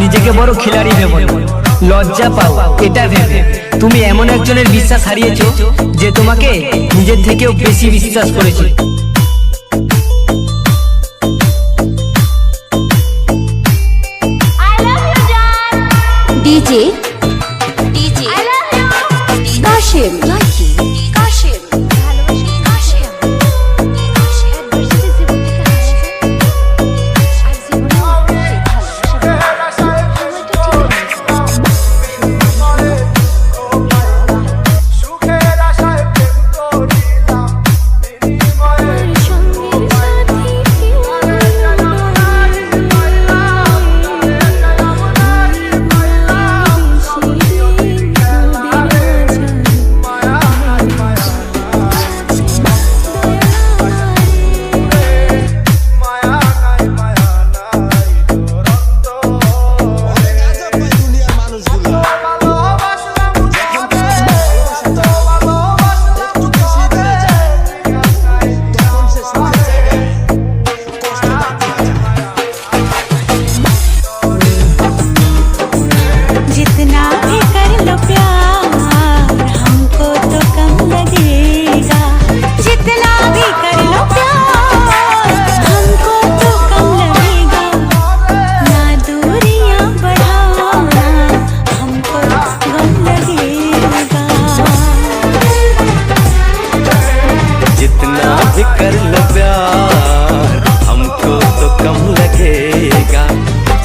নিজেকে বড় খিলাড়ি ভেবো না, লজ্জা পাও এটা ভেবে তুমি এমন একজনের বিশ্বাস হারিয়েছো যে তোমাকে নিজের থেকেও বেশি বিশ্বাস করেছে। ডিজে কাশেম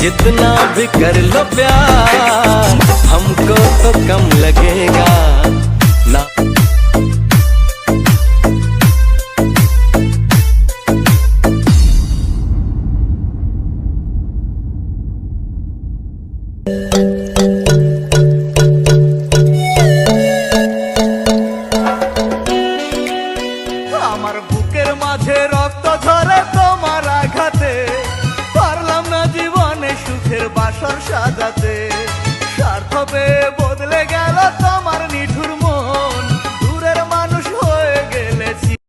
जितना भी कर लो प्यार हमको तो कम लगेगा ना। আমার বুকের মাঝে রক্ত ঝরে তোমার আঘাতে, পারলাম না জীবনে সুখের বাসর সাজাতে, স্বার্থ পেয়ে